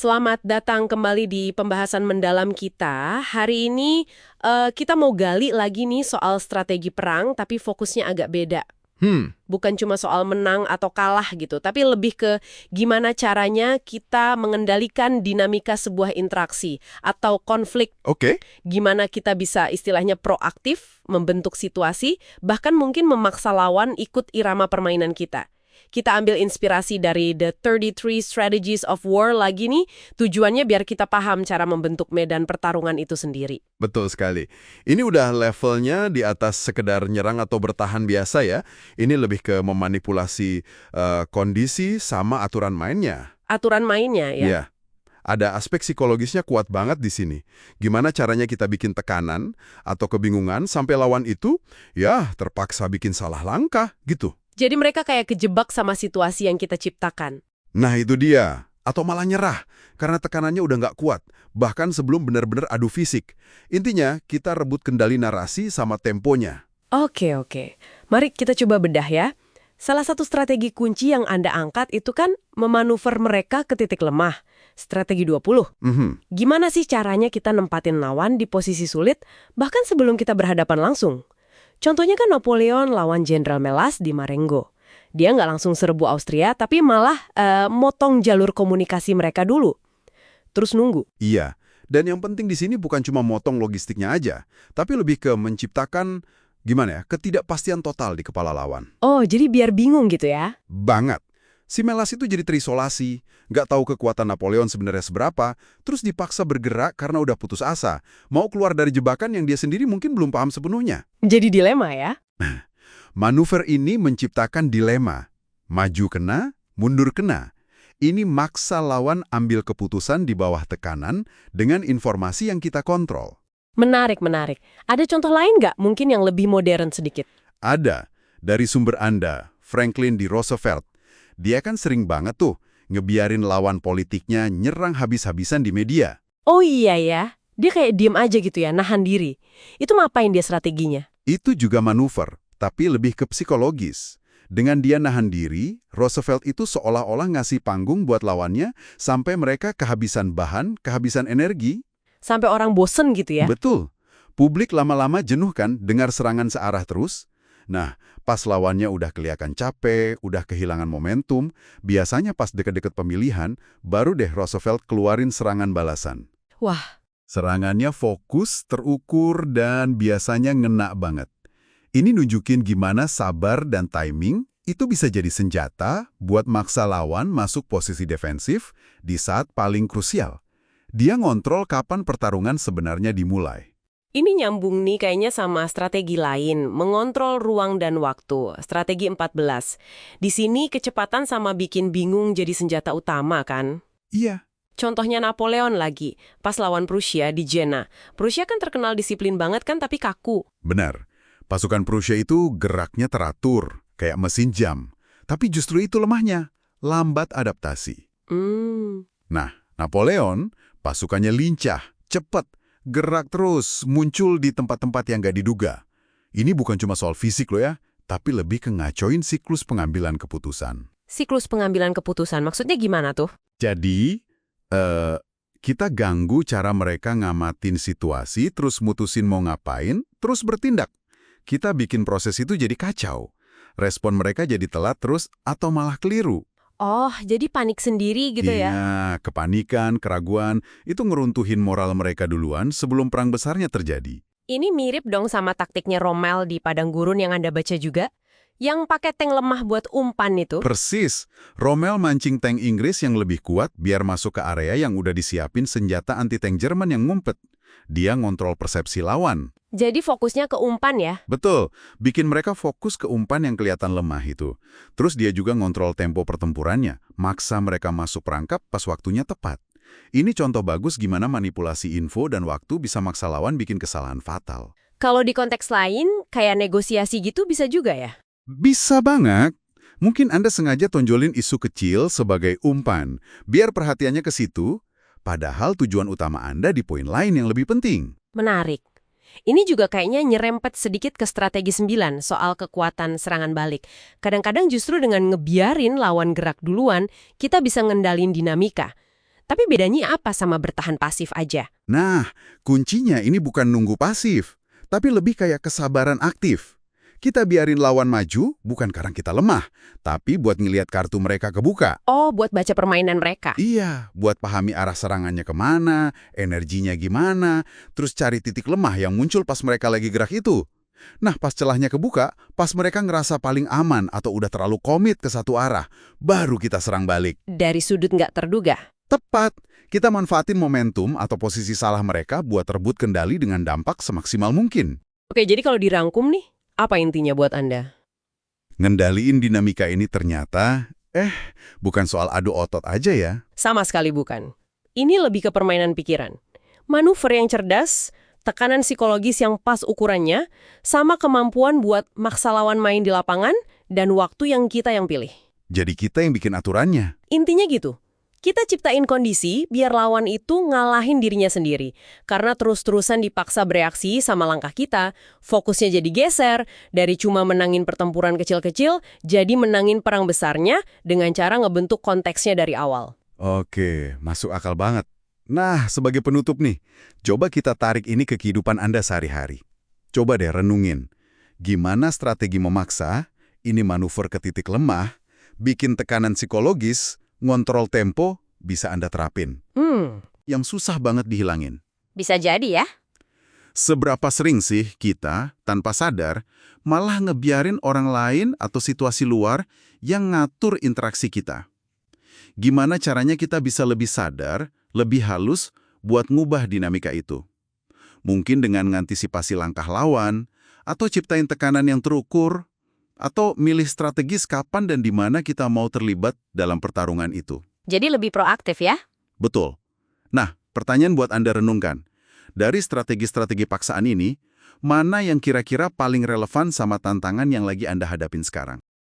Selamat datang kembali di pembahasan mendalam kita. Hari ini kita mau gali lagi nih soal strategi perang, tapi fokusnya agak beda. Bukan cuma soal menang atau kalah gitu, tapi lebih ke gimana caranya kita mengendalikan dinamika sebuah interaksi atau konflik. Oke. Gimana kita bisa istilahnya proaktif, membentuk situasi, bahkan mungkin memaksa lawan ikut irama permainan kita. Kita ambil inspirasi dari The 33 Strategies of War lagi nih, tujuannya biar kita paham cara membentuk medan pertarungan itu sendiri. Betul sekali. Ini udah levelnya di atas sekedar nyerang atau bertahan biasa ya. Ini lebih ke memanipulasi kondisi sama aturan mainnya. Aturan mainnya ya. Iya. Ada aspek psikologisnya kuat banget di sini. Gimana caranya kita bikin tekanan atau kebingungan sampai lawan itu ya terpaksa bikin salah langkah gitu. Jadi mereka kayak kejebak sama situasi yang kita ciptakan. Nah itu dia. Atau malah nyerah karena tekanannya udah nggak kuat. Bahkan sebelum benar-benar adu fisik. Intinya kita rebut kendali narasi sama temponya. Oke. Mari kita coba bedah ya. Salah satu strategi kunci yang Anda angkat itu kan memanuver mereka ke titik lemah. Strategi 20. Gimana sih caranya kita nempatin lawan di posisi sulit bahkan sebelum kita berhadapan langsung? Contohnya kan Napoleon lawan Jenderal Melas di Marengo. Dia nggak langsung serbu Austria, tapi malah motong jalur komunikasi mereka dulu. Terus nunggu. Iya, dan yang penting di sini bukan cuma motong logistiknya aja, tapi lebih ke menciptakan, ketidakpastian total di kepala lawan. Oh, jadi biar bingung gitu ya? Banget. Si Melas itu jadi terisolasi, nggak tahu kekuatan Napoleon sebenarnya seberapa, terus dipaksa bergerak karena udah putus asa, mau keluar dari jebakan yang dia sendiri mungkin belum paham sepenuhnya. Jadi dilema ya? Manuver ini menciptakan dilema. Maju kena, mundur kena. Ini maksa lawan ambil keputusan di bawah tekanan dengan informasi yang kita kontrol. Menarik. Ada contoh lain nggak? Mungkin yang lebih modern sedikit. Ada. Dari sumber Anda, Franklin D. Roosevelt. Dia kan sering banget tuh ngebiarin lawan politiknya nyerang habis-habisan di media. Oh iya ya, dia kayak diem aja gitu ya, nahan diri. Itu ngapain dia strateginya? Itu juga manuver, tapi lebih ke psikologis. Dengan dia nahan diri, Roosevelt itu seolah-olah ngasih panggung buat lawannya sampai mereka kehabisan bahan, kehabisan energi. Sampai orang bosen gitu ya? Betul. Publik lama-lama jenuh kan dengar serangan searah terus. Nah, pas lawannya udah kelihatan capek, udah kehilangan momentum, biasanya pas deket-deket pemilihan, baru deh Roosevelt keluarin serangan balasan. Wah. Serangannya fokus, terukur, dan biasanya ngena banget. Ini nunjukin gimana sabar dan timing itu bisa jadi senjata buat maksa lawan masuk posisi defensif di saat paling krusial. Dia ngontrol kapan pertarungan sebenarnya dimulai. Ini nyambung nih kayaknya sama strategi lain, mengontrol ruang dan waktu, strategi 14. Di sini kecepatan sama bikin bingung jadi senjata utama kan? Iya. Contohnya Napoleon lagi, pas lawan Prusia di Jena. Prusia kan terkenal disiplin banget kan tapi kaku. Benar. Pasukan Prusia itu geraknya teratur, kayak mesin jam. Tapi justru itu lemahnya, lambat adaptasi. Nah, Napoleon, pasukannya lincah, cepat, gerak terus, muncul di tempat-tempat yang nggak diduga. Ini bukan cuma soal fisik loh ya, tapi lebih ke ngacoin siklus pengambilan keputusan. Siklus pengambilan keputusan, maksudnya gimana tuh? Jadi, kita ganggu cara mereka ngamatin situasi, terus mutusin mau ngapain, terus bertindak. Kita bikin proses itu jadi kacau. Respon mereka jadi telat terus atau malah keliru. Oh, jadi panik sendiri gitu ya? Iya, kepanikan, keraguan, itu ngeruntuhin moral mereka duluan sebelum perang besarnya terjadi. Ini mirip dong sama taktiknya Rommel di Padang Gurun yang Anda baca juga? Yang pakai tank lemah buat umpan itu? Persis, Rommel mancing tank Inggris yang lebih kuat biar masuk ke area yang udah disiapin senjata anti-tank Jerman yang ngumpet. Dia ngontrol persepsi lawan. Jadi fokusnya ke umpan ya? Betul, bikin mereka fokus ke umpan yang kelihatan lemah itu. Terus dia juga ngontrol tempo pertempurannya, maksa mereka masuk perangkap pas waktunya tepat. Ini contoh bagus gimana manipulasi info dan waktu bisa maksa lawan bikin kesalahan fatal. Kalau di konteks lain, kayak negosiasi gitu bisa juga ya? Bisa banget. Mungkin Anda sengaja tonjolin isu kecil sebagai umpan, biar perhatiannya ke situ, padahal tujuan utama Anda di poin lain yang lebih penting. Menarik. Ini juga kayaknya nyerempet sedikit ke strategi 9 soal kekuatan serangan balik. Kadang-kadang justru dengan ngebiarin lawan gerak duluan, kita bisa ngendalin dinamika. Tapi bedanya apa sama bertahan pasif aja? Nah, kuncinya ini bukan nunggu pasif, tapi lebih kayak kesabaran aktif. Kita biarin lawan maju, bukan karena kita lemah, tapi buat ngelihat kartu mereka kebuka. Oh, buat baca permainan mereka. Iya, buat pahami arah serangannya kemana, energinya gimana, terus cari titik lemah yang muncul pas mereka lagi gerak itu. Nah, pas celahnya kebuka, pas mereka ngerasa paling aman atau udah terlalu komit ke satu arah, baru kita serang balik. Dari sudut nggak terduga. Tepat, kita manfaatin momentum atau posisi salah mereka buat rebut kendali dengan dampak semaksimal mungkin. Oke, jadi kalau dirangkum nih, apa intinya buat Anda? Ngendaliin dinamika ini ternyata, bukan soal adu otot aja ya. Sama sekali bukan. Ini lebih ke permainan pikiran. Manuver yang cerdas, tekanan psikologis yang pas ukurannya, sama kemampuan buat maksa lawan main di lapangan, dan waktu yang kita yang pilih. Jadi kita yang bikin aturannya. Intinya gitu. Kita ciptain kondisi biar lawan itu ngalahin dirinya sendiri. Karena terus-terusan dipaksa bereaksi sama langkah kita, fokusnya jadi geser, dari cuma menangin pertempuran kecil-kecil, jadi menangin perang besarnya dengan cara ngebentuk konteksnya dari awal. Oke, masuk akal banget. Nah, sebagai penutup nih, coba kita tarik ini ke kehidupan Anda sehari-hari. Coba deh renungin, gimana strategi memaksa, ini manuver ke titik lemah, bikin tekanan psikologis, ngontrol tempo, bisa Anda terapin. Yang susah banget dihilangin. Bisa jadi ya. Seberapa sering sih kita, tanpa sadar, malah ngebiarin orang lain atau situasi luar yang ngatur interaksi kita? Gimana caranya kita bisa lebih sadar, lebih halus buat ngubah dinamika itu? Mungkin dengan ngantisipasi langkah lawan, atau ciptain tekanan yang terukur, atau milih strategis kapan dan di mana kita mau terlibat dalam pertarungan itu. Jadi lebih proaktif ya? Betul. Nah, pertanyaan buat Anda renungkan. Dari strategi-strategi paksaan ini, mana yang kira-kira paling relevan sama tantangan yang lagi Anda hadapin sekarang?